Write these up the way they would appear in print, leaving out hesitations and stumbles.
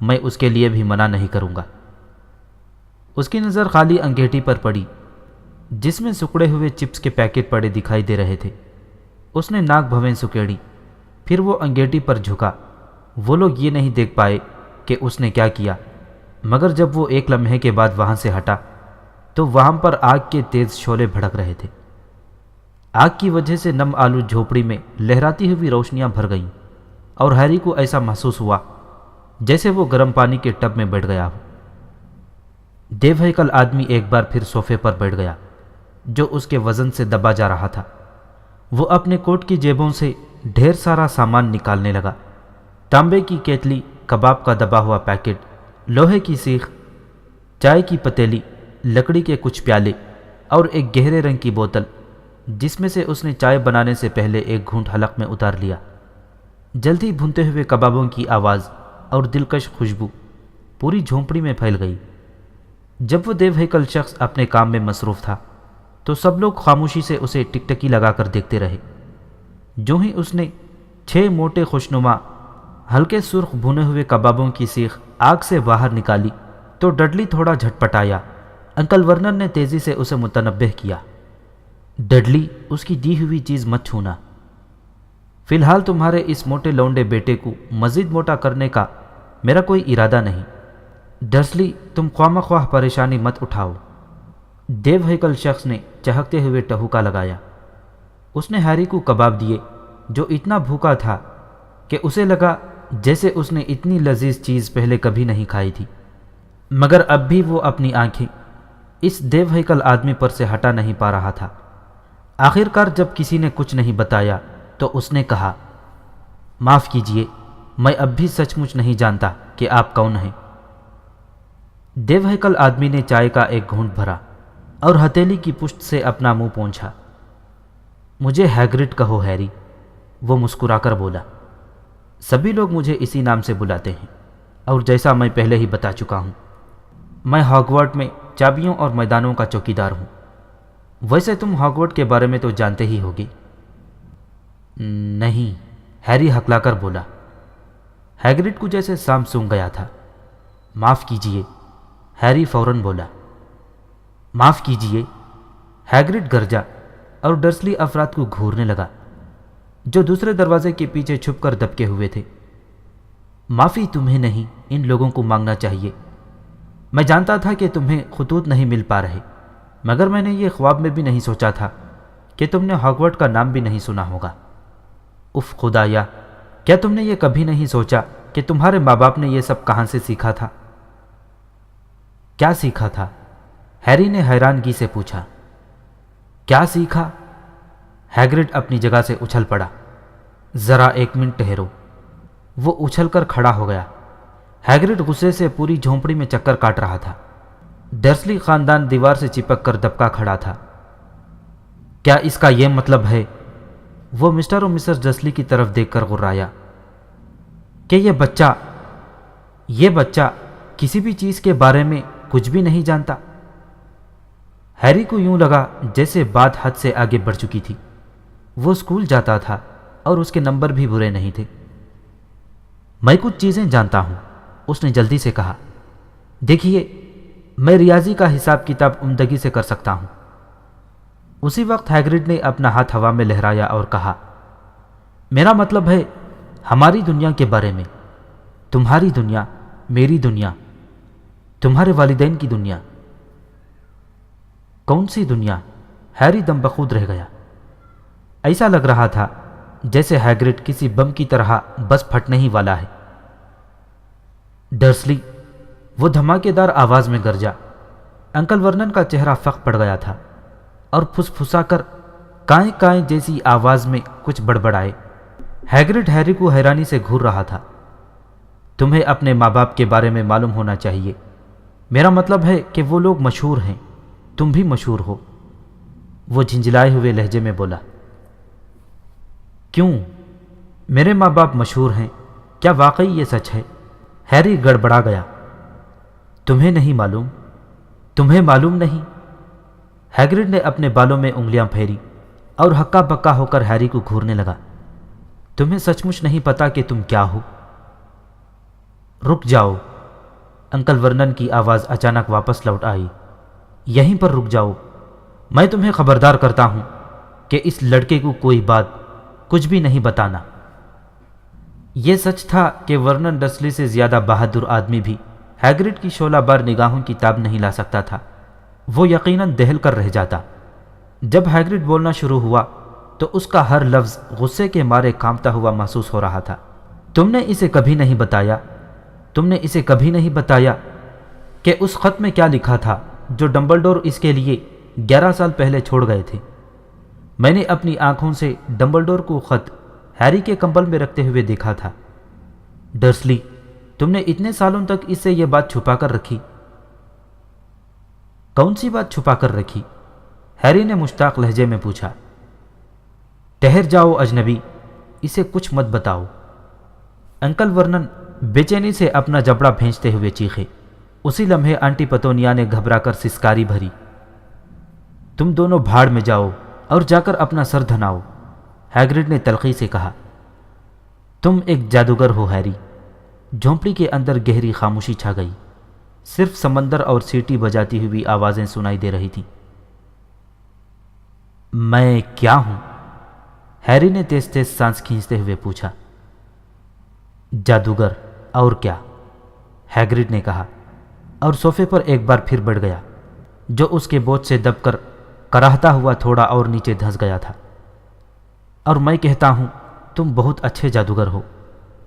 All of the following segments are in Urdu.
میں اس کے لیے بھی منع نہیں کروں گا۔ اس کی نظر خالی انگیٹھی پر پڑی جس میں سکڑے ہوئے چپس کے پیکٹ پڑے دکھائی دے رہے تھے۔ اس نے ناک بھویں سکیڑی، پھر وہ انگیٹھی پر جھکا۔ وہ لوگ یہ نہیں دیکھ پائے کہ اس نے کیا کیا، مگر جب وہ ایک لمحے کے بعد وہاں سے ہٹا تو وہاں پر آگ کے تیز شعلے بھڑک رہے تھے۔ آگ کی وجہ سے نم آلو جھوپڑی میں لہراتی ہوئی روشنیاں بھر گئیں اور ہیری کو ایسا محسوس ہوا جیسے وہ گرم پانی کے ٹب میں بیٹھ گیا ہو۔ دیو ہیکل آدمی ایک بار پھر صوفے پر بیٹھ گیا جو اس کے وزن سے دبا جا رہا تھا۔ وہ اپنے کوٹ کی جیبوں سے ڈھیر سارا سامان نکالنے لگا۔ تانبے کی کیتلی، کباب کا دبا ہوا پیکٹ، لوہے کی سیخ، چائے کی پتیلی، لکڑی کے کچھ پیالے اور ایک گہرے رنگ کی بوتل جس میں سے اس نے چائے بنانے سے پہلے ایک گھونٹ حلق میں اتار لیا۔ جلدی بھنتے ہوئے کبابوں کی آواز اور دلکش خوشبو پوری جھونپڑی میں پھیل گئی۔ جب وہ دیو ہیکل شخص اپنے کام میں مصروف تھا تو سب لوگ خاموشی سے اسے ٹکٹکی لگا کر دیکھتے رہے۔ جو ہی اس نے 6 موٹے خوشنما ہلکے سرخ بھنے ہوئے کبابوں کی سیخ آگ سے باہر نکالی تو ڈڈلی تھوڑا جھٹپٹایا۔ انکل ورنر نے تیزی سے اسے متنبہ کیا، ڈڈلی، اس کی دی ہوئی چیز مت چھونا۔ فی الحال تمہارے اس موٹے لونڈے بیٹے کو مزید موٹا کرنے کا میرا کوئی ارادہ نہیں۔ ڈرسلی، تم خواہ مخواہ پریشانی مت اٹھاؤ۔ دیو ہیکل شخص نے چہکتے ہوئے ٹہوکا لگایا۔ اس نے ہیری کو کباب دیے جو اتنا بھوکا تھا کہ اسے لگا جیسے اس نے اتنی لذیذ چیز پہلے کبھی نہیں کھائی تھی، مگر اب بھی وہ اپنی آنکھیں اس دیو ہیکل آدمی پر سے ہٹا نہیں پا رہا تھا۔ آخر کار جب کسی نے کچھ نہیں بتایا تو اس نے کہا، معاف کیجئے، میں اب بھی سچ مچ نہیں جانتا کہ آپ کون ہیں۔ دیو ہیکل آدمی نے چائے کا ایک گھونٹ بھرا اور ہتھیلی کی پشت سے اپنا منہ پونچھا۔ مجھے ہیگرڈ کہو ہیری، وہ مسکرا کر بولا۔ سبھی لوگ مجھے اسی نام سے بلاتے ہیں، اور جیسا میں پہلے ہی بتا چکا ہوں، میں ہاگورٹ میں چابیوں اور میدانوں کا چوکیدار ہوں۔ ویسے تم ہاگورٹ کے بارے میں تو جانتے ہی ہوگے۔ نہیں، ہیری ہکلا کر بولا۔ ہیگرڈ کو جیسے سام سونگ گیا تھا۔ معاف کیجئے، ہیری فوراً بولا۔ معاف کیجئے، ہیگرڈ گرجا اور ڈرسلی افراد کو گھورنے لگا جو دوسرے دروازے کے پیچھے چھپ کر دبکے ہوئے تھے۔ معافی تمہیں نہیں، ان لوگوں کو مانگنا چاہیے۔ میں جانتا تھا کہ تمہیں خطوط نہیں مل پا رہے، مگر میں نے یہ خواب میں بھی نہیں سوچا تھا کہ تم نے ہاگورٹ کا نام بھی نہیں سنا ہوگا۔ اف خدایا، کیا تم نے یہ کبھی نہیں سوچا کہ تمہارے ماں باپ نے یہ سب کہاں سے سیکھا تھا؟ کیا سیکھا تھا؟ ہیری نے حیرانگی سے پوچھا۔ کیا سیکھا؟ ہیگرڈ اپنی جگہ سے اچھل پڑا۔ ذرا 1 منٹ ٹھہرو۔ وہ اچھل کر کھڑا ہو گیا۔ ہیگرڈ غصے سے پوری جھونپڑی میں چکر کاٹ رہا تھا۔ ڈرسلی خاندان دیوار سے چپک کر دبکا کھڑا تھا۔ کیا اس کا یہ مطلب ہے؟ وہ مسٹر اور مسز ڈرسلی کی طرف دیکھ کر غرایا کہ یہ بچہ کسی بھی چیز کے بارے میں کچھ بھی نہیں جانتا۔ ہیری کو یوں لگا جیسے بات حد سے آگے بڑھ چکی تھی۔ وہ اسکول جاتا تھا اور اس کے نمبر بھی برے نہیں تھے۔ میں کچھ چیزیں جانتا ہوں، اس نے جلدی سے کہا۔ دیکھیے، میں ریاضی کا حساب کتاب عمدگی سے کر سکتا ہوں۔ اسی وقت ہیگرڈ نے اپنا ہاتھ ہوا میں لہرایا اور کہا، میرا مطلب ہے ہماری دنیا کے بارے میں، تمہاری دنیا، میری دنیا، تمہارے والدین کی دنیا۔ کون سی دنیا؟ ہیری دم بخود رہ گیا۔ ایسا لگ رہا تھا جیسے ہیگرڈ کسی بم کی طرح بس پھٹنے ہی والا ہے۔ ڈرسلی، وہ دھماکے دار آواز میں گرجا۔ انکل ورنن کا چہرہ فخ پڑ گیا تھا اور پھسپھسا کر کائیں کائیں جیسی آواز میں کچھ بڑبڑائے۔ ہیگرڈ ہیری کو حیرانی سے گھور رہا تھا۔ تمہیں اپنے ماں باپ کے بارے میں معلوم ہونا چاہیے۔ میرا مطلب ہے کہ وہ لوگ مشہور ہیں، تم بھی مشہور ہو۔ وہ جھنجھلائے ہوئے لہجے میں بولا۔ کیوں؟ میرے ماں باپ مشہور ہیں؟ کیا واقعی یہ سچ ہے؟ ہیری گڑبڑا گیا۔ تمہیں نہیں معلوم؟ تمہیں معلوم نہیں؟ ہیگرڈ نے اپنے بالوں میں انگلیاں پھیری اور ہکا بکا ہو کر ہیری کو گھورنے لگا۔ تمہیں سچ مچ نہیں پتا کہ تم کیا ہو؟ رک جاؤ، انکل ورنن کی آواز اچانک واپس لوٹ آئی۔ یہیں پر رک جاؤ، میں تمہیں خبردار کرتا ہوں کہ اس لڑکے کو کوئی بات کچھ بھی نہیں بتانا۔ یہ سچ تھا کہ ورنن ڈسلی سے زیادہ بہادر آدمی بھی ہیگرڈ کی شعلہ بار نگاہوں کی تاب نہیں لا سکتا تھا۔ وہ یقیناً دہل کر رہ جاتا۔ جب ہیگرڈ بولنا شروع ہوا تو اس کا ہر لفظ غصے کے مارے کانپتا ہوا محسوس ہو رہا تھا۔ تم نے اسے کبھی نہیں بتایا کہ اس خط میں کیا لکھا تھا جو ڈمبلڈور اس کے لیے 11 سال پہلے چھوڑ گئے تھے؟ میں نے اپنی آنکھوں سے ڈمبلڈور کو خط ہیری کے کمبل میں رکھتے ہوئے دیکھا تھا۔ ڈرسلی، تم نے اتنے سالوں تک اس سے یہ بات چھپا کر رکھی؟ کون سی بات چھپا کر رکھی؟ ہیری نے مشتاق لہجے میں پوچھا۔ ٹھہر جاؤ اجنبی، اسے کچھ مت بتاؤ، انکل ورنن بے چینی سے اپنا جبڑا بھینچتے ہوئے چیخے۔ اسی لمحے آنٹی پتونیا نے گھبرا کر سسکاری بھری۔ تم دونوں بھاڑ میں جاؤ اور جا کر اپنا سر دھناؤ، ہیگرڈ نے تلخی سے کہا۔ تم ایک جادوگر ہو ہیری۔ جھونپڑی کے اندر گہری خاموشی چھا گئی، صرف سمندر اور سیٹی بجاتی ہوئی آوازیں سنائی دے رہی تھیں۔ میں کیا ہوں؟ ہیری نے تیز تیز سانس کھینچتے ہوئے پوچھا۔ جادوگر، اور کیا؟ ہیگرڈ نے کہا، اور صوفے پر ایک بار پھر بڑھ گیا، جو اس کے بوجھ سے دب کر کراہتا ہوا تھوڑا اور نیچے دھنس گیا تھا۔ اور میں کہتا ہوں تم بہت اچھے جادوگر ہو،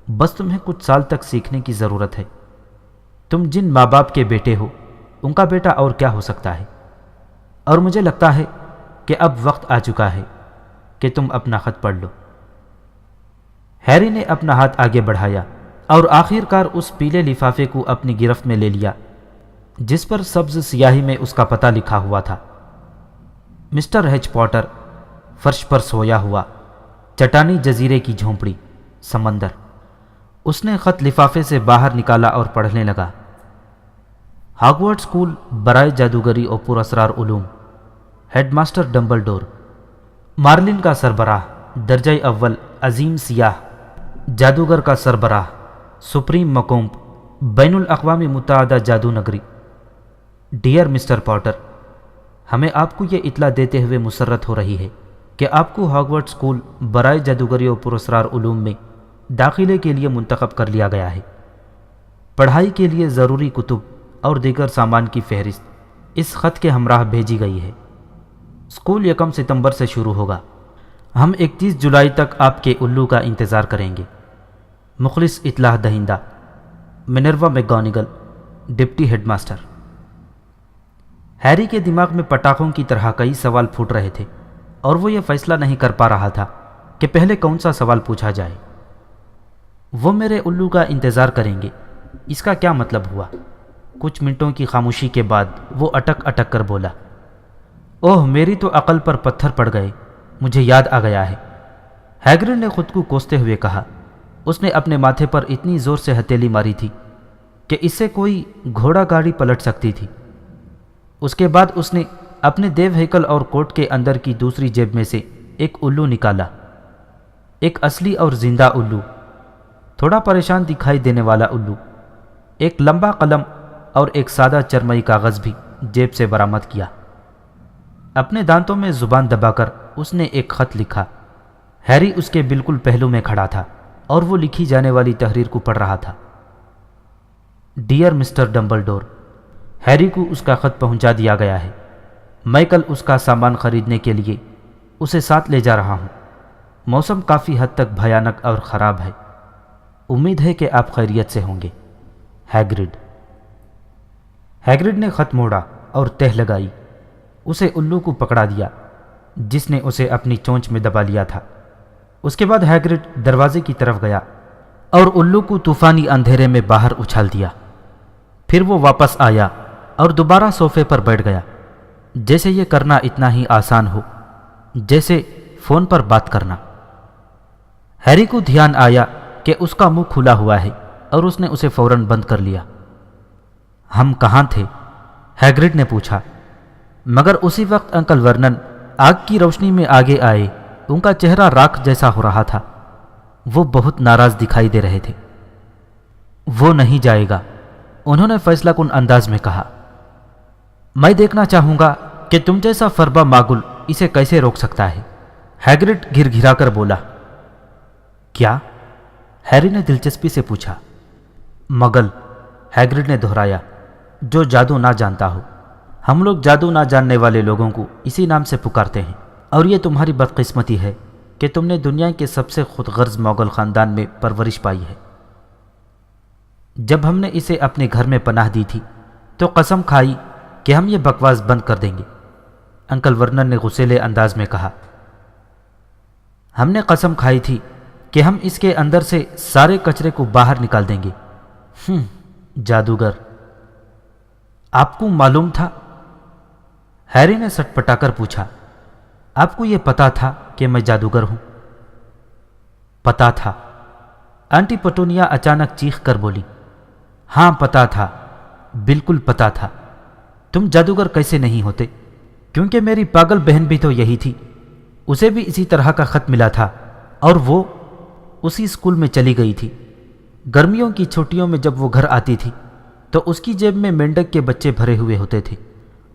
بس تمہیں کچھ سال تک سیکھنے کی ضرورت ہے۔ تم جن ماں باپ کے بیٹے ہو ان کا بیٹا اور کیا ہو سکتا ہے؟ اور مجھے لگتا ہے کہ اب وقت آ چکا ہے کہ تم اپنا خط پڑھ لو۔ ہیری نے اپنا ہاتھ آگے بڑھایا اور آخر کار اس پیلے لفافے کو اپنی گرفت میں لے لیا جس پر سبز سیاہی میں اس کا پتہ لکھا ہوا تھا۔ مسٹر ایچ پوٹر، فرش پر سویا ہوا، چٹانی جزیرے کی جھونپڑی، سمندر۔ اس نے خط لفافے سے باہر نکالا اور پڑھنے لگا۔ ہاگورڈ اسکول برائے جادوگری اور پر اسرار علوم، ہیڈ ماسٹر ڈمبلڈور، مارلن کا سربراہ، درجہ اول عظیم سیاہ، جادوگر کا سربراہ، سپریم مکومب، بین الاقوامی متحدہ جادو نگری۔ ڈیئر مسٹر پوٹر، ہمیں آپ کو یہ اطلاع دیتے ہوئے مسرت ہو رہی ہے کہ آپ کو ہاگورڈ اسکول برائے جادوگری اور پر اسرار علوم میں داخلے کے لیے منتخب کر لیا گیا ہے۔ پڑھائی کے لیے ضروری کتب اور دیگر سامان کی فہرست اس خط کے ہمراہ بھیجی گئی ہے۔ اسکول 1 ستمبر سے شروع ہوگا۔ ہم 31 جولائی تک آپ کے الو کا انتظار کریں گے۔ مخلص اطلاع دہندہ Minerva McGonagall, deputy headmaster. Harry کے دماغ میں پٹاخوں کی طرح کئی سوال پھوٹ رہے تھے اور وہ یہ فیصلہ نہیں کر پا رہا تھا کہ پہلے کون سا سوال پوچھا جائے۔ وہ میرے الو کا انتظار کریں گے، اس کا کیا مطلب ہوا؟ کچھ منٹوں کی خاموشی کے بعد وہ اٹک اٹک کر بولا۔ اوہ، میری تو عقل پر پتھر پڑ گئے، مجھے یاد آ گیا ہے، ہیگرڈ نے خود کو کوستے ہوئے کہا۔ اس نے اپنے ماتھے پر اتنی زور سے ہتھیلی ماری تھی کہ اس سے کوئی گھوڑا گاڑی پلٹ سکتی تھی۔ اس کے بعد اس نے اپنے دیو ہیکل اور کوٹ کے اندر کی دوسری جیب میں سے ایک الو نکالا، ایک اصلی اور زندہ الو، تھوڑا پریشان دکھائی دینے والا الو۔ ایک لمبا قلم اور ایک سادہ چرمئی کاغذ بھی جیب سے برآمد کیا۔ اپنے دانتوں میں زبان دبا کر اس نے ایک خط لکھا۔ ہیری اس کے بالکل پہلو میں کھڑا تھا اور وہ لکھی جانے والی تحریر کو پڑھ رہا تھا۔ ڈیئر مسٹر ڈمبلڈور، ہیری کو اس کا خط پہنچا دیا گیا ہے۔ میں کل اس کا سامان خریدنے کے لیے اسے ساتھ لے جا رہا ہوں۔ موسم کافی حد تک بھیانک اور خراب ہے۔ امید ہے کہ آپ خیریت سے ہوں گے، ہیگرڈ۔ ہیگرڈ نے خط موڑا اور تہ لگائی، اسے الو کو پکڑا دیا جس نے اسے اپنی چونچ میں دبا لیا تھا۔ اس کے بعد ہیگرڈ دروازے کی طرف گیا اور الو کو طوفانی اندھیرے میں باہر اچھال دیا۔ پھر وہ واپس آیا اور دوبارہ صوفے پر بیٹھ گیا، جیسے یہ کرنا اتنا ہی آسان ہو جیسے فون پر بات کرنا۔ ہیری کو دھیان آیا کہ اس کا منہ کھلا ہوا ہے اور اس نے اسے فوراً بند کر لیا۔ ہم کہاں تھے؟ ہیگرڈ نے پوچھا، مگر اسی وقت انکل ورنن آگ کی روشنی میں آگے آئے۔ ان کا چہرہ راکھ جیسا ہو رہا تھا، وہ بہت ناراض دکھائی دے رہے تھے۔ وہ نہیں جائے گا، انہوں نے فیصلہ کن انداز میں کہا۔ میں دیکھنا چاہوں گا کہ تم جیسا فربا ماگل اسے کیسے روک سکتا ہے، ہیگرڈ گھر گھرا کر بولا۔ کیا؟ ہیری نے دلچسپی سے پوچھا۔ مگل، ہیگرڈ نے دہرایا، جو جادو نہ جانتا ہو۔ ہم لوگ جادو نہ جاننے والے لوگوں کو اسی نام سے پکارتے ہیں، اور یہ تمہاری بدقسمتی ہے کہ تم نے دنیا کے سب سے خود غرض مغل خاندان میں پرورش پائی ہے۔ جب ہم نے اسے اپنے گھر میں پناہ دی تھی تو قسم کھائی کہ ہم یہ بکواس بند کر دیں گے، انکل ورنن نے غصیلے انداز میں کہا۔ ہم نے قسم کھائی تھی کہ ہم اس کے اندر سے سارے کچرے کو باہر نکال دیں گے۔ جادوگر، آپ کو معلوم تھا؟ ہیری نے سٹ پٹا کر پوچھا۔ آپ کو یہ پتا تھا کہ میں جادوگر ہوں؟ پتا تھا، آنٹی پٹونیا اچانک چیخ کر بولی۔ ہاں پتا تھا، بالکل پتا تھا۔ تم جادوگر کیسے نہیں ہوتے؟ کیونکہ میری پاگل بہن بھی تو یہی تھی، اسے بھی اسی طرح کا خط ملا تھا، اور وہ اسی اسکول میں چلی گئی تھی۔ گرمیوں کی چھٹیوں میں جب وہ گھر آتی تھی تو اس کی جیب میں مینڈک کے بچے بھرے ہوئے ہوتے تھے،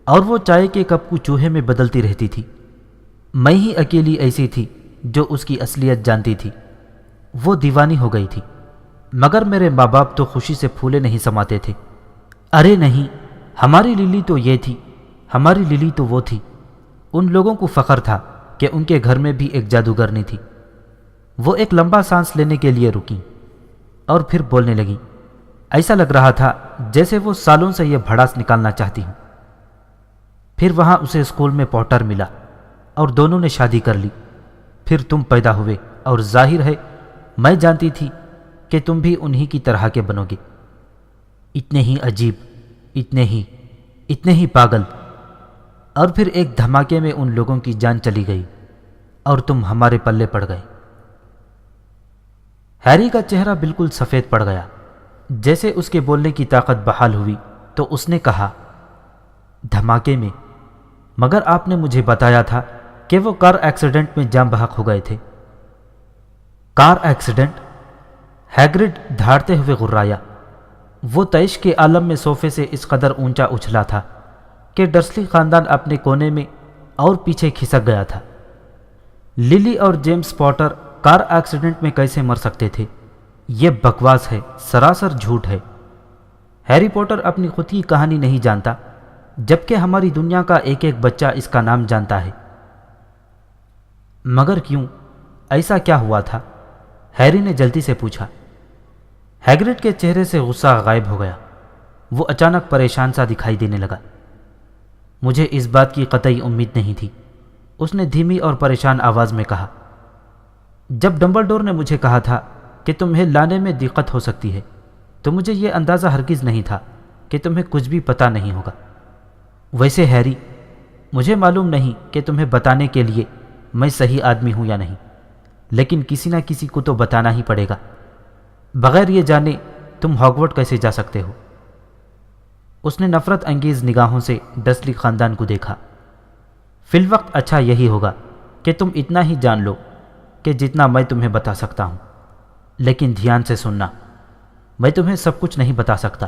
اور وہ چائے کے کپ کو چوہے میں بدلتی رہتی تھی۔ میں ہی اکیلی ایسی تھی جو اس کی اصلیت جانتی تھی۔ وہ دیوانی ہو گئی تھی، مگر میرے ماں باپ تو خوشی سے پھولے نہیں سماتے تھے۔ ارے نہیں، ہماری للی تو یہ تھی، ہماری للی تو وہ تھی۔ ان لوگوں کو فخر تھا کہ ان کے گھر میں بھی ایک جادوگرنی تھی۔ وہ ایک لمبا سانس لینے کے لیے رکیں اور پھر بولنے لگیں۔ ایسا لگ رہا تھا جیسے وہ سالوں سے یہ بھڑاس نکالنا چاہتی ہوں۔ پھر وہاں اسے اسکول میں پوٹر ملا اور دونوں نے شادی کر لی۔ پھر تم پیدا ہوئے اور ظاہر ہے میں جانتی تھی کہ تم بھی انہی کی طرح کے بنو گے، اتنے ہی عجیب، اتنے ہی پاگل۔ اور پھر ایک دھماکے میں ان لوگوں کی جان چلی گئی اور تم ہمارے پلے پڑ گئے۔ ہیری کا چہرہ بالکل سفید پڑ گیا۔ جیسے اس کے بولنے کی طاقت بحال ہوئی تو اس نے کہا، دھماکے میں؟ مگر آپ نے مجھے بتایا تھا کہ وہ کار ایکسیڈنٹ میں جاں بحق ہو گئے تھے۔ Car accident? ہیگرڈ دھاڑتے ہوئے غرایا۔ وہ تیش کے عالم میں صوفے سے اس قدر اونچا اچھلا تھا کہ ڈرسلی خاندان اپنے کونے میں اور پیچھے کھسک گیا تھا۔ للی اور جیمز پوٹر کار ایکسیڈنٹ میں کیسے مر سکتے تھے؟ یہ بکواس ہے، سراسر جھوٹ ہے۔ ہیری پوٹر اپنی خود کی کہانی نہیں جانتا، جبکہ ہماری دنیا کا ایک ایک بچہ اس کا نام جانتا ہے۔ مگر کیوں؟ ایسا کیا ہوا تھا؟ ہیری نے جلدی سے پوچھا۔ ہیگرڈ کے چہرے سے غصہ غائب ہو گیا۔ وہ اچانک پریشان سا دکھائی دینے لگا۔ مجھے اس بات کی قطعی امید نہیں تھی، اس نے دھیمی اور پریشان آواز میں کہا۔ جب ڈمبلڈور نے مجھے کہا تھا کہ تمہیں لانے میں دقت ہو سکتی ہے تو مجھے یہ اندازہ ہرگز نہیں تھا کہ تمہیں کچھ بھی پتہ نہیں ہوگا۔ ویسے ہیری، مجھے معلوم نہیں کہ تمہیں بتانے کے لیے میں صحیح آدمی ہوں یا نہیں، لیکن کسی نہ کسی کو تو بتانا ہی پڑے گا۔ بغیر یہ جانے تم ہاگورٹ کیسے جا سکتے ہو؟ اس نے نفرت انگیز نگاہوں سے ڈسلی خاندان کو دیکھا۔ فی الوقت اچھا یہی ہوگا کہ تم اتنا ہی جان لو کہ جتنا میں تمہیں بتا سکتا ہوں، لیکن دھیان سے سننا، میں تمہیں سب کچھ نہیں بتا سکتا۔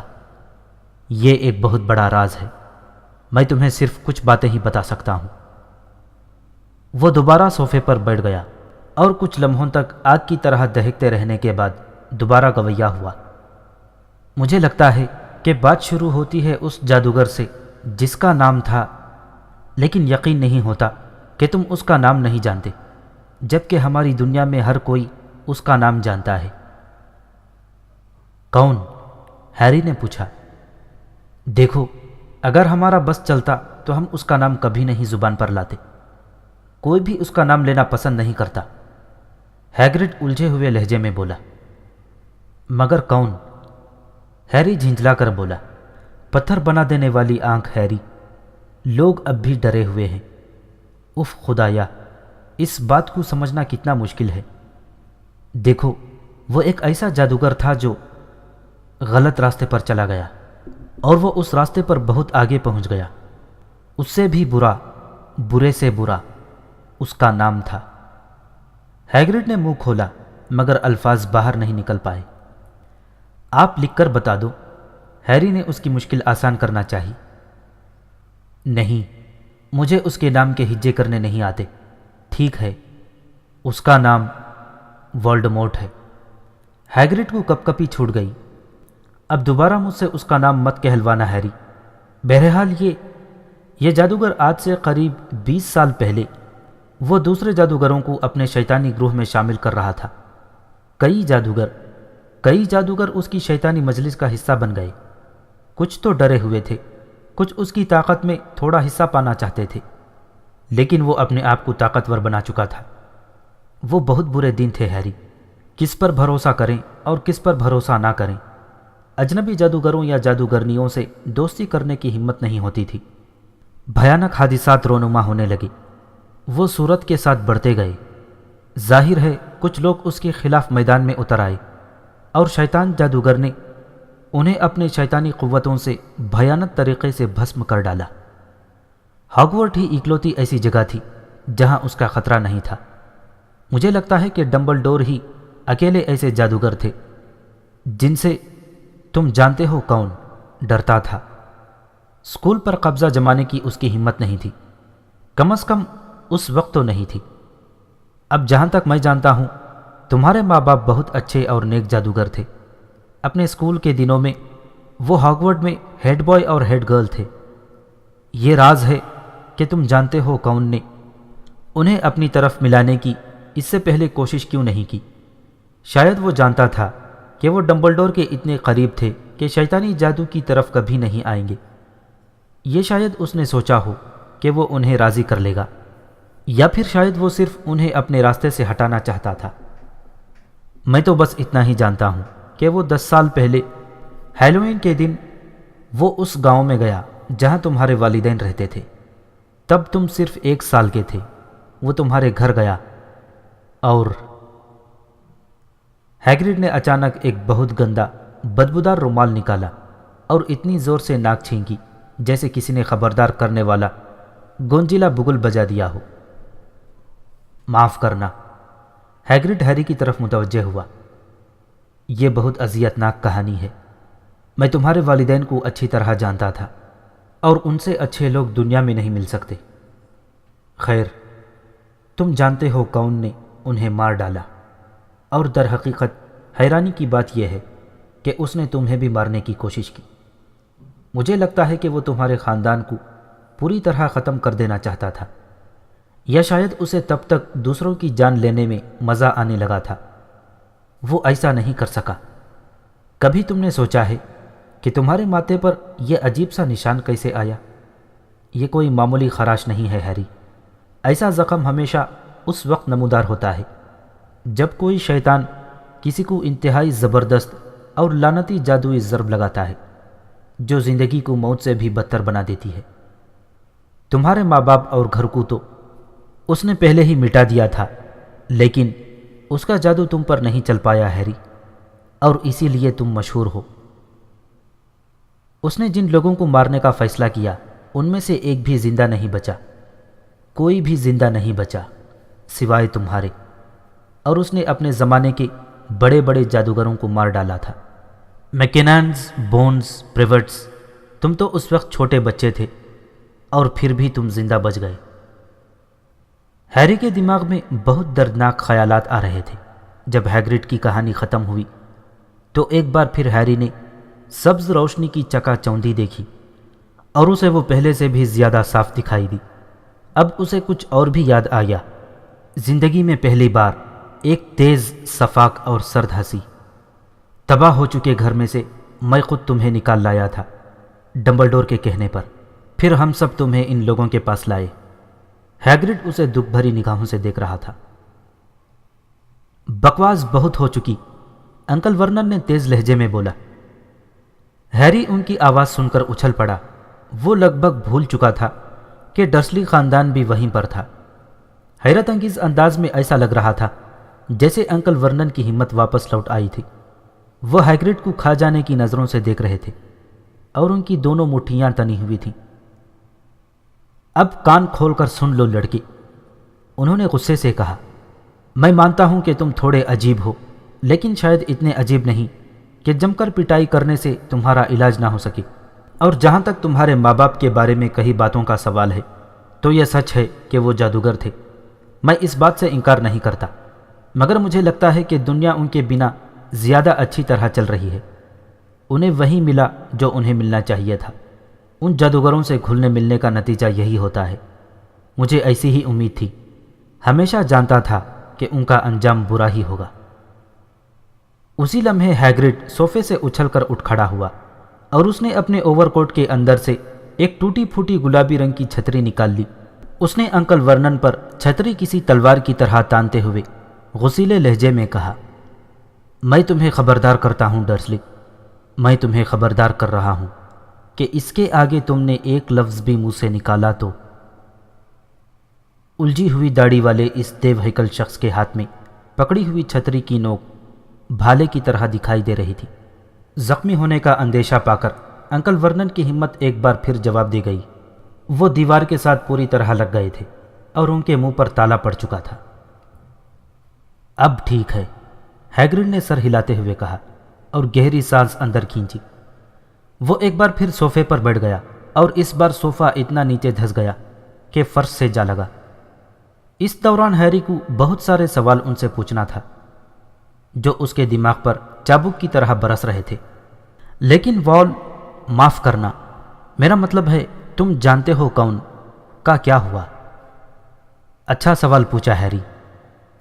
یہ ایک بہت بڑا راز ہے، میں تمہیں صرف کچھ باتیں ہی بتا سکتا ہوں۔ وہ دوبارہ صوفے پر بیٹھ گیا اور کچھ لمحوں تک آگ کی طرح دہکتے رہنے کے بعد دوبارہ گویا ہوا۔ مجھے لگتا ہے کہ بات شروع ہوتی ہے اس جادوگر سے جس کا نام تھا، لیکن یقین نہیں ہوتا کہ تم اس کا نام نہیں جانتے، جبکہ ہماری دنیا میں ہر کوئی اس کا نام جانتا ہے۔ کون؟ ہیری نے پوچھا۔ دیکھو، اگر ہمارا بس چلتا تو ہم اس کا نام کبھی نہیں زبان پر لاتے۔ کوئی بھی اس کا نام لینا پسند نہیں کرتا، ہیگرڈ الجھے ہوئے لہجے میں بولا۔ مگر کون؟ ہیری جھنجھلا کر بولا۔ پتھر بنا دینے والی آنکھ ہیری، لوگ اب بھی ڈرے ہوئے ہیں۔ اف خدایا، اس بات کو سمجھنا کتنا مشکل ہے۔ دیکھو، وہ ایک ایسا جادوگر تھا جو غلط راستے پر چلا گیا، اور وہ اس راستے پر بہت آگے پہنچ گیا۔ اس سے بھی برا، برے سے برا، اس کا نام تھا۔ ہیگرڈ نے منہ کھولا مگر الفاظ باہر نہیں نکل پائے۔ آپ لکھ کر بتا دو۔ ہیری نے اس کی مشکل آسان کرنا چاہی۔ نہیں، مجھے اس کے نام کے ہجے کرنے نہیں آتے۔ ٹھیک ہے، اس کا نام والڈمورٹ ہے۔ ہیگرڈ کو کپ کپی چھوٹ گئی۔ اب دوبارہ مجھ سے اس کا نام مت کہلوانا ہیری۔ بہرحال یہ جادوگر آج سے قریب 20 سال پہلے وہ دوسرے جادوگروں کو اپنے شیطانی گروہ میں شامل کر رہا تھا۔ کئی جادوگر اس کی شیطانی مجلس کا حصہ بن گئے۔ کچھ تو ڈرے ہوئے تھے، کچھ اس کی طاقت میں تھوڑا حصہ پانا چاہتے تھے، لیکن وہ اپنے آپ کو طاقتور بنا چکا تھا۔ وہ بہت برے دن تھے ہیری، کس پر بھروسہ کریں اور کس پر بھروسہ نہ کریں۔ اجنبی جادوگروں یا جادوگرنیوں سے دوستی کرنے کی ہمت نہیں ہوتی تھی۔ بھیانک حادثات رونما ہونے لگے، وہ صورت کے ساتھ بڑھتے گئے۔ ظاہر ہے کچھ لوگ اس کے خلاف میدان میں اتر آئے اور شیطان جادوگر نے انہیں اپنے شیطانی قوتوں سے بھیانک طریقے سے بھسم کر ڈالا۔ ہاگورٹ ہی اکلوتی ایسی جگہ تھی جہاں اس کا خطرہ نہیں تھا۔ مجھے لگتا ہے کہ ڈمبل ڈور ہی اکیلے ایسے جادوگر تھے جن سے تم جانتے ہو کون ڈرتا تھا۔ اسکول پر قبضہ جمانے کی اس کی ہمت نہیں تھی، کم از کم اس وقت تو نہیں تھی۔ اب جہاں تک میں جانتا ہوں تمہارے ماں باپ بہت اچھے اور نیک جادوگر تھے۔ اپنے اسکول کے دنوں میں وہ ہاگورٹ میں ہیڈ بوائے اور ہیڈ گرل تھے۔ یہ راز ہے کہ تم جانتے ہو کون نے انہیں اپنی طرف ملانے کی اس سے پہلے کوشش کیوں نہیں کی۔ شاید وہ جانتا تھا کہ وہ ڈمبلڈور کے اتنے قریب تھے کہ شیطانی جادو کی طرف کبھی نہیں آئیں گے۔ یہ شاید اس نے سوچا ہو کہ وہ انہیں راضی کر لے گا، یا پھر شاید وہ صرف انہیں اپنے راستے سے ہٹانا چاہتا تھا۔ میں تو بس اتنا ہی جانتا ہوں کہ وہ 10 سال پہلے ہیلوئین کے دن وہ اس گاؤں میں گیا جہاں تمہارے والدین رہتے تھے۔ تب تم صرف 1 سال کے تھے۔ وہ تمہارے گھر گیا اور ہیگرڈ نے اچانک ایک بہت گندا بدبودار رومال نکالا اور اتنی زور سے ناک چھینکی جیسے کسی نے خبردار کرنے والا گونجیلا بگل بجا دیا ہو۔ معاف کرنا، ہیگرڈ ہیری کی طرف متوجہ ہوا۔ یہ بہت اذیت ناک کہانی ہے۔ میں تمہارے والدین کو اچھی طرح جانتا تھا اور ان سے اچھے لوگ دنیا میں نہیں مل سکتے۔ خیر، تم جانتے ہو کون نے انہیں مار ڈالا، اور در حقیقت حیرانی کی بات یہ ہے کہ اس نے تمہیں بھی مارنے کی کوشش کی۔ مجھے لگتا ہے کہ وہ تمہارے خاندان کو پوری طرح ختم کر دینا چاہتا تھا، یا شاید اسے تب تک دوسروں کی جان لینے میں مزہ آنے لگا تھا۔ وہ ایسا نہیں کر سکا۔ کبھی تم نے سوچا ہے کہ تمہارے ماتھے پر یہ عجیب سا نشان کیسے آیا؟ یہ کوئی معمولی خراش نہیں ہے ہیری۔ ایسا زخم ہمیشہ اس وقت نمودار ہوتا ہے جب کوئی شیطان کسی کو انتہائی زبردست اور لعنتی جادوئی ضرب لگاتا ہے جو زندگی کو موت سے بھی بدتر بنا دیتی ہے۔ تمہارے ماں باپ اور گھر کو تو اس نے پہلے ہی مٹا دیا تھا، لیکن اس کا جادو تم پر نہیں چل پایا ہیری، اور اسی لیے تم مشہور ہو۔ اس نے جن لوگوں کو مارنے کا فیصلہ کیا ان میں سے ایک بھی زندہ نہیں بچا، کوئی بھی زندہ نہیں بچا سوائے تمہارے، اور اس نے اپنے زمانے کے بڑے بڑے جادوگروں کو مار ڈالا تھا۔ میکنانز، بونز، پریوٹس، تم تو اس وقت چھوٹے بچے تھے اور پھر بھی تم زندہ بچ گئے۔ ہیری کے دماغ میں بہت دردناک خیالات آ رہے تھے۔ جب ہیگرڈ کی کہانی ختم ہوئی تو ایک بار پھر ہیری نے سبز روشنی کی چکا چوندھی دیکھی اور اسے وہ پہلے سے بھی زیادہ صاف دکھائی دی۔ اب اسے کچھ اور بھی یاد آیا۔ زندگی میں پہلی بار ایک تیز صفاق اور سرد ہنسی۔ تباہ ہو چکے گھر میں سے میں خود تمہیں نکال لایا تھا ڈمبلڈور کے کہنے پر، پھر ہم سب تمہیں ان لوگوں کے پاس لائے۔ ہیگرڈ اسے دکھ بھری نگاہوں سے دیکھ رہا تھا۔ بکواس بہت ہو چکی، انکل ورنن نے تیز لہجے میں بولا۔ ہیری ان کی آواز سن کر اچھل پڑا۔ وہ لگ بھگ بھول چکا تھا کہ ڈرسلی خاندان بھی وہیں پر تھا۔ حیرت انگیز انداز میں ایسا لگ رہا تھا جیسے انکل ورنن کی ہمت واپس لوٹ آئی تھی۔ وہ ہیگرڈ کو کھا جانے کی نظروں سے دیکھ رہے تھے اور ان کی دونوں مٹھیاں تنی ہوئی تھیں۔ اب کان کھول کر سن لو لڑکی، انہوں نے غصے سے کہا۔ میں مانتا ہوں کہ تم تھوڑے عجیب ہو، لیکن شاید اتنے عجیب نہیں کہ جم کر پٹائی کرنے سے تمہارا علاج نہ ہو سکے، اور جہاں تک تمہارے ماں باپ کے بارے میں کئی باتوں کا سوال ہے تو یہ سچ ہے کہ وہ جادوگر تھے، میں اس بات سے انکار نہیں کرتا، مگر مجھے لگتا ہے کہ دنیا ان کے بنا زیادہ اچھی طرح چل رہی ہے۔ انہیں وہی ملا جو انہیں ملنا چاہیے تھا۔ ان جادوگروں سے گھلنے ملنے کا نتیجہ یہی ہوتا ہے۔ مجھے ایسی ہی امید تھی، ہمیشہ جانتا تھا کہ ان کا انجام برا ہی ہوگا۔ اسی لمحے ہیگرڈ صوفے سے اچھل کر اٹھ کھڑا ہوا اور اس نے اپنے اوور کوٹ کے اندر سے ایک ٹوٹی پھوٹی گلابی رنگ کی چھتری نکال لی۔ اس نے انکل ورنن پر چھتری کسی تلوار کی طرح تانتے ہوئے غصیلے لہجے میں کہا، میں تمہیں خبردار کرتا ہوں ڈرسلی، میں تمہیں خبردار کر رہا ہوں کہ اس کے آگے تم نے ایک لفظ بھی منہ سے نکالا تو۔ الجھی ہوئی داڑھی والے اس دیو ہیکل شخص کے ہاتھ میں پکڑی ہوئی چھتری کی نوک بھالے کی طرح دکھائی دے رہی تھی۔ زخمی ہونے کا اندیشہ پا کر انکل ورنن کی ہمت ایک بار پھر جواب دے گئی۔ وہ دیوار کے ساتھ پوری طرح لگ گئے تھے اور ان کے منہ پر تالا پڑ چکا تھا۔ اب ٹھیک ہے، ہیگرڈ نے سر ہلاتے ہوئے کہا اور گہری سانس اندر کھینچی۔ وہ ایک بار پھر صوفے پر بیٹھ گیا اور اس بار صوفہ اتنا نیچے دھس گیا کہ فرش سے جا لگا۔ اس دوران ہیری کو بہت سارے سوال ان سے پوچھنا تھا جو اس کے دماغ پر چابک کی طرح برس رہے تھے، لیکن وال، معاف کرنا، میرا مطلب ہے تم جانتے ہو کون کا کیا ہوا؟ اچھا سوال پوچھا ہیری۔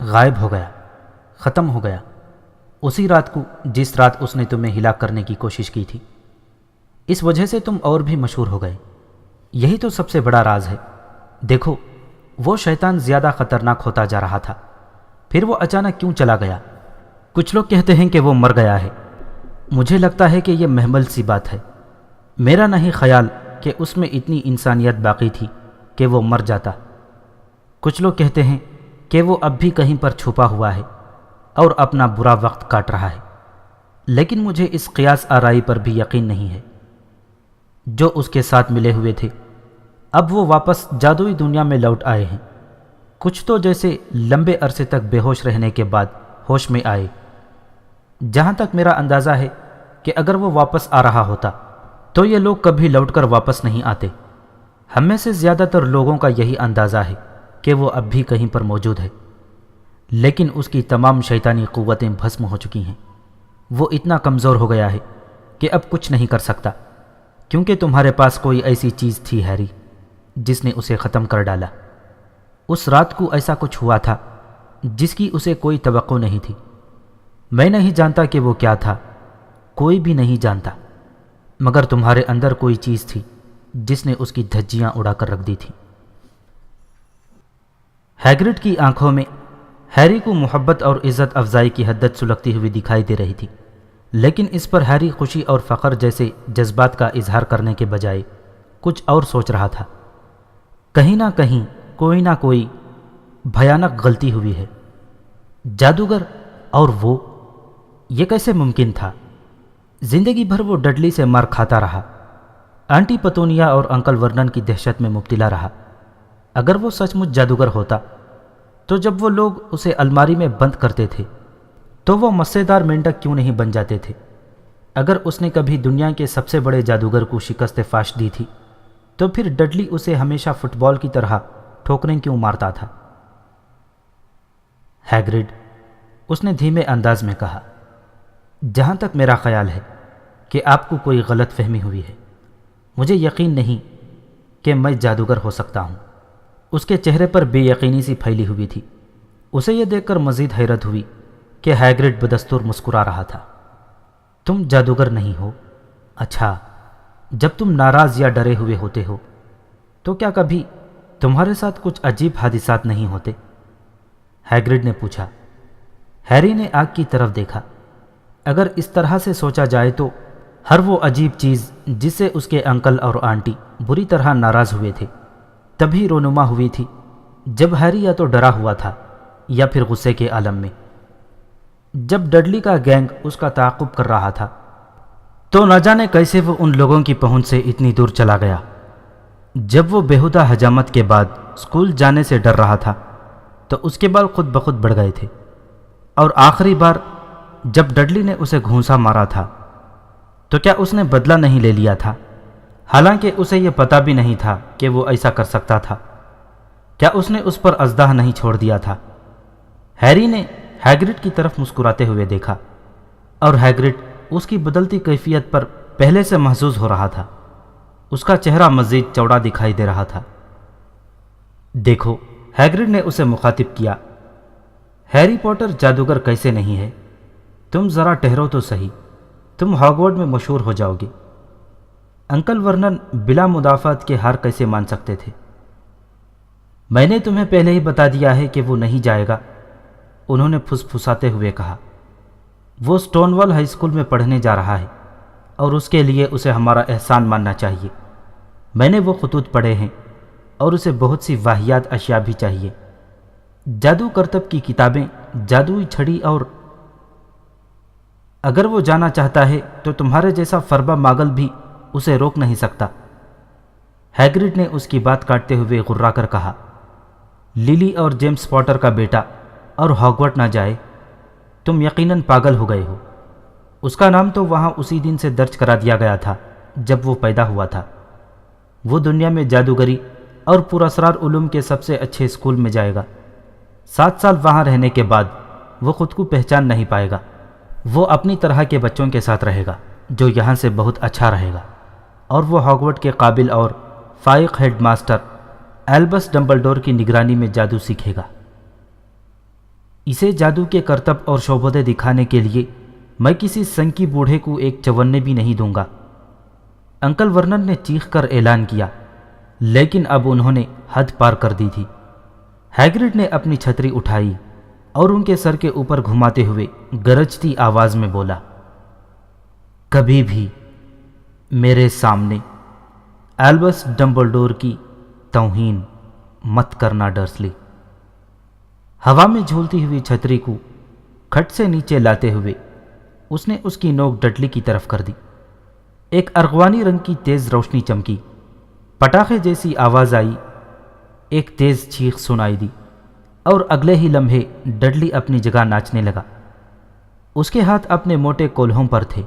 غائب ہو گیا، ختم ہو گیا، اسی رات کو جس رات اس نے تمہیں ہلاک کرنے کی کوشش کی تھی۔ اس وجہ سے تم اور بھی مشہور ہو گئے، یہی تو سب سے بڑا راز ہے۔ دیکھو، وہ شیطان زیادہ خطرناک ہوتا جا رہا تھا، پھر وہ اچانک کیوں چلا گیا؟ کچھ لوگ کہتے ہیں کہ وہ مر گیا ہے، مجھے لگتا ہے کہ یہ محمل سی بات ہے۔ میرا نہیں خیال کہ اس میں اتنی انسانیت باقی تھی کہ وہ مر جاتا۔ کچھ لوگ کہتے ہیں کہ وہ اب بھی کہیں پر چھپا ہوا ہے اور اپنا برا وقت کاٹ رہا ہے، لیکن مجھے اس قیاس آرائی پر بھی یقین نہیں ہے۔ جو اس کے ساتھ ملے ہوئے تھے اب وہ واپس جادوئی دنیا میں لوٹ آئے ہیں، کچھ تو جیسے لمبے عرصے تک بے ہوش رہنے کے بعد ہوش میں آئے۔ جہاں تک میرا اندازہ ہے کہ اگر وہ واپس آ رہا ہوتا تو یہ لوگ کبھی لوٹ کر واپس نہیں آتے۔ ہم میں سے زیادہ تر لوگوں کا یہی اندازہ ہے کہ وہ اب بھی کہیں پر موجود ہے، لیکن اس کی تمام شیطانی قوتیں بھسم ہو چکی ہیں۔ وہ اتنا کمزور ہو گیا ہے کہ اب کچھ نہیں کر سکتا، کیونکہ تمہارے پاس کوئی ایسی چیز تھی ہیری جس نے اسے ختم کر ڈالا۔ اس رات کو ایسا کچھ ہوا تھا جس کی اسے کوئی توقع نہیں تھی۔ میں نہیں جانتا کہ وہ کیا تھا، کوئی بھی نہیں جانتا، مگر تمہارے اندر کوئی چیز تھی جس نے اس کی دھجیاں اڑا کر رکھ دی تھی۔ ہیگرڈ کی آنکھوں میں ہیری کو محبت اور عزت افزائی کی حدت سلگتی ہوئی دکھائی دے رہی تھی، لیکن اس پر ہیری خوشی اور فخر جیسے جذبات کا اظہار کرنے کے بجائے کچھ اور سوچ رہا تھا۔ کہیں نہ کہیں کوئی نہ کوئی بھیانک غلطی ہوئی ہے۔ جادوگر اور وہ، یہ کیسے ممکن تھا؟ زندگی بھر وہ ڈڈلی سے مار کھاتا رہا، آنٹی پتونیا اور انکل ورنن کی دہشت میں مبتلا رہا۔ اگر وہ سچ مچ جادوگر ہوتا تو جب وہ لوگ اسے الماری میں بند کرتے تھے تو وہ مسےدار مینڈک کیوں نہیں بن جاتے تھے؟ اگر اس نے کبھی دنیا کے سب سے بڑے جادوگر کو شکست فاش دی تھی تو پھر ڈڈلی اسے ہمیشہ فٹ بال کی طرح ٹھوکریں کیوں مارتا تھا؟ ہیگرڈ، اس نے دھیمے انداز میں کہا، جہاں تک میرا خیال ہے کہ آپ کو کوئی غلط فہمی ہوئی ہے۔ مجھے یقین نہیں کہ میں جادوگر ہو سکتا ہوں۔ اس کے چہرے پر بے یقینی سی پھیلی ہوئی تھی۔ اسے یہ دیکھ کر مزید حیرت ہوئی کہ ہیگرڈ بدستور مسکرا رہا تھا۔ تم جادوگر نہیں ہو؟ اچھا، جب تم ناراض یا ڈرے ہوئے ہوتے ہو تو کیا کبھی تمہارے ساتھ کچھ عجیب حادثات نہیں ہوتے؟ ہیگرڈ نے پوچھا۔ ہیری نے آگ کی طرف دیکھا۔ اگر اس طرح سے سوچا جائے تو ہر وہ عجیب چیز جس سے اس کے انکل اور آنٹی بری طرح ناراض ہوئے تھے تبھی رونما ہوئی تھی جب ہیری یا تو ڈرا ہوا تھا یا پھر غصے کے عالم میں۔ جب ڈڈلی کا گینگ اس کا تعاقب کر رہا تھا تو نہ جانے کیسے وہ ان لوگوں کی پہنچ سے اتنی دور چلا گیا۔ جب وہ بےہودہ حجامت کے بعد اسکول جانے سے ڈر رہا تھا تو اس کے بال خود بخود بڑھ گئے تھے، اور آخری بار جب ڈڈلی نے اسے گھونسا مارا تھا تو کیا اس نے بدلہ نہیں لے لیا تھا؟ حالانکہ اسے یہ پتہ بھی نہیں تھا کہ وہ ایسا کر سکتا تھا۔ کیا اس نے اس پر ازدہ نہیں چھوڑ دیا تھا؟ ہیری نے ہیگرڈ کی طرف مسکراتے ہوئے دیکھا اور ہیگرڈ اس کی بدلتی کیفیت پر پہلے سے محظوظ ہو رہا تھا۔ اس کا چہرہ مزید چوڑا دکھائی دے رہا تھا۔ دیکھو، ہیگرڈ نے اسے مخاطب کیا، ہیری پوٹر جادوگر کیسے نہیں ہے؟ تم ذرا ٹھہرو تو صحیح، تم ہاگورڈ میں مشہور ہو جاؤ گے۔ انکل ورنن بلا مدافعت کے ہار کیسے مان سکتے تھے؟ میں نے تمہیں پہلے ہی بتا دیا ہے کہ وہ نہیں جائے گا، انہوں نے پھسپھساتے ہوئے کہا۔ وہ سٹون وال ہائی اسکول میں پڑھنے جا رہا ہے اور اس کے لیے اسے ہمارا احسان ماننا چاہیے۔ میں نے وہ خطوط پڑھے ہیں اور اسے بہت سی واہیات اشیاء بھی چاہیے، جادو کرتب کی کتابیں، جادوئی چھڑی، اور اگر وہ جانا چاہتا ہے تو تمہارے جیسا فربا ماگل بھی اسے روک نہیں سکتا۔ ہیگرڈ نے اس کی بات کاٹتے ہوئے غرا کر کہا، للی اور جیمز پوٹر کا بیٹا اور ہاگورڈ نہ جائے؟ تم یقیناً پاگل ہو گئے ہو۔ اس کا نام تو وہاں اسی دن سے درج کرا دیا گیا تھا جب وہ پیدا ہوا تھا۔ وہ دنیا میں جادوگری اور پراسرار علوم کے سب سے اچھے اسکول میں جائے گا۔ 7 سال وہاں رہنے کے بعد وہ خود کو پہچان نہیں پائے گا۔ وہ اپنی طرح کے بچوں کے ساتھ رہے گا جو یہاں سے بہت اچھا رہے گا، اور وہ ہاگورڈ کے قابل اور فائق ہیڈ ماسٹر ایلبس ڈمبلڈور کی نگرانی میں جادو سیکھے گا۔ اسے جادو کے کرتب اور شعبدے دکھانے کے لیے میں کسی سنکی بوڑھے کو ایک چونے بھی نہیں دوں گا۔ انکل ورنن نے چیخ کر اعلان کیا، لیکن اب انہوں نے حد پار کر دی تھی۔ ہیگرڈ نے اپنی چھتری اٹھائی اور ان کے سر کے اوپر گھماتے ہوئے گرجتی آواز میں بولا، کبھی بھی میرے سامنے ایلبس ڈمبلڈور کی توہین مت کرنا ڈرسلی۔ ہوا میں جھولتی ہوئی چھتری کو کھٹ سے نیچے لاتے ہوئے اس نے اس کی نوک ڈڈلی کی طرف کر دی۔ ایک ارغوانی رنگ کی تیز روشنی چمکی، پٹاخے جیسی آواز آئی، ایک تیز چیخ سنائی دی، اور اگلے ہی لمحے ڈڈلی اپنی جگہ ناچنے لگا۔ اس کے ہاتھ اپنے موٹے کولہوں پر تھے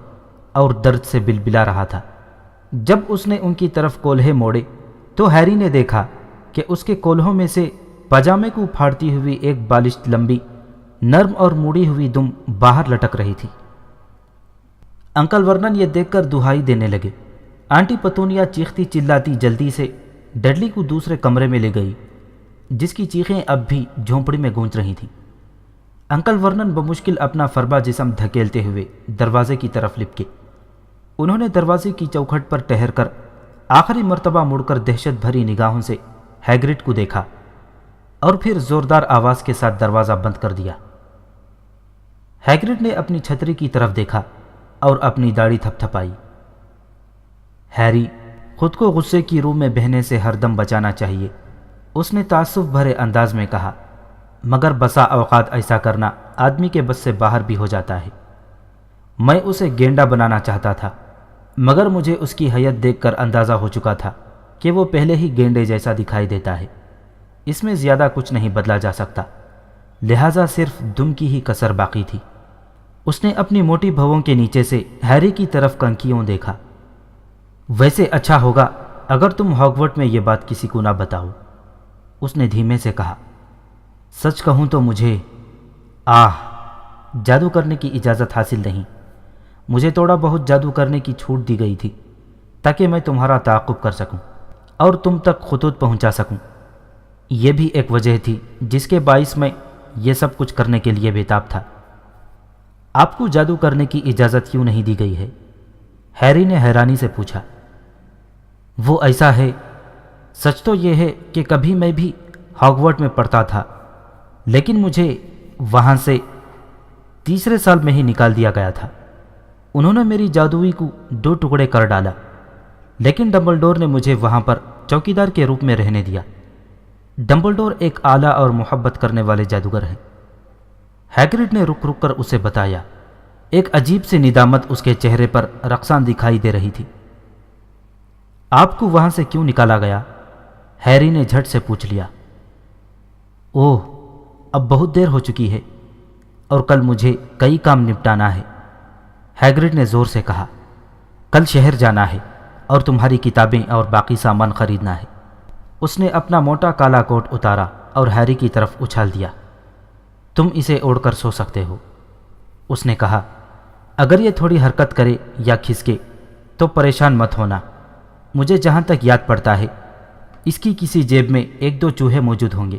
اور درد سے بلبلا رہا تھا۔ جب اس نے ان کی طرف کولہے موڑے تو ہیری نے دیکھا کہ اس کے کولہوں میں سے پاجامے کو پھاڑتی ہوئی ایک بالشت لمبی، نرم اور موڑی ہوئی دم باہر لٹک رہی تھی۔ انکل ورنن یہ دیکھ کر دہائی دینے لگے۔ آنٹی پتونیا چیختی چلاتی جلدی سے ڈڈلی کو دوسرے کمرے میں لے گئی، جس کی چیخیں اب بھی جھونپڑی میں گونج رہی تھیں۔ انکل ورنن بمشکل اپنا فربا جسم دھکیلتے ہوئے دروازے کی طرف لپکے۔ انہوں نے دروازے کی چوکھٹ پر ٹھہر کر آخری مرتبہ مڑ کر دہشت بھری نگاہوں سے ہیگرڈ کو دیکھا اور پھر زوردار آواز کے ساتھ دروازہ بند کر دیا۔ ہیگرڈ نے اپنی چھتری کی طرف دیکھا اور اپنی داڑھی تھپ تھپائی۔ ہیری، خود کو غصے کی روح میں بہنے سے ہر دم بچانا چاہیے، اس نے تعصب بھرے انداز میں کہا، مگر بسا اوقات ایسا کرنا آدمی کے بس سے باہر بھی ہو جاتا ہے۔ میں اسے گینڈا بنانا چاہتا تھا، مگر مجھے اس کی حیت دیکھ کر اندازہ ہو چکا تھا کہ وہ پہلے ہی گینڈے جیسا دکھائی دیتا ہے۔ اس میں زیادہ کچھ نہیں بدلا جا سکتا، لہٰذا صرف دم کی ہی کسر باقی تھی۔ اس نے اپنی موٹی بھووں کے نیچے سے ہیری کی طرف کنکیوں دیکھا۔ ویسے اچھا ہوگا اگر تم ہاگورڈ میں یہ بات کسی کو نہ بتاؤ، اس نے دھیمے سے کہا۔ سچ کہوں تو مجھے جادو کرنے کی اجازت حاصل نہیں۔ مجھے تھوڑا بہت جادو کرنے کی چھوٹ دی گئی تھی تاکہ میں تمہارا تعاقب کر سکوں اور تم تک خطوط پہنچا سکوں۔ یہ بھی ایک وجہ تھی جس کے باعث میں یہ سب کچھ کرنے کے لیے بےتاب تھا۔ آپ کو جادو کرنے کی اجازت کیوں نہیں دی گئی ہے؟ ہیری نے حیرانی سے پوچھا۔ وہ ایسا ہے، سچ تو یہ ہے کہ کبھی میں بھی ہاگورڈ میں پڑھتا تھا، لیکن مجھے وہاں سے تیسرے سال میں ہی نکال دیا گیا تھا۔ انہوں نے میری جادوئی کو 2 ٹکڑے کر ڈالا، لیکن ڈمبلڈور نے مجھے وہاں پر چوکیدار کے روپ میں رہنے دیا۔ ڈمبلڈور ایک اعلیٰ اور محبت کرنے والے جادوگر ہیں، ہیگرڈ نے رک رک کر اسے بتایا۔ ایک عجیب سی ندامت اس کے چہرے پر رقصان دکھائی دے رہی تھی۔ آپ کو وہاں سے کیوں نکالا گیا؟ ہیری نے جھٹ سے پوچھ لیا۔ اوہ، اب بہت دیر ہو چکی ہے، اور کل مجھے کئی کام نپٹانا ہے۔ ہیگرڈ نے زور سے کہا، کل شہر جانا ہے اور تمہاری کتابیں اور باقی سامان خریدنا ہے۔ اس نے اپنا موٹا کالا کوٹ اتارا اور ہیری کی طرف اچھال دیا۔ تم اسے اوڑھ کر سو سکتے ہو، اس نے کہا۔ اگر یہ تھوڑی حرکت کرے یا کھسکے تو پریشان مت ہونا۔ مجھے جہاں تک یاد پڑتا ہے اس کی کسی جیب میں 1-2 چوہے موجود ہوں گے۔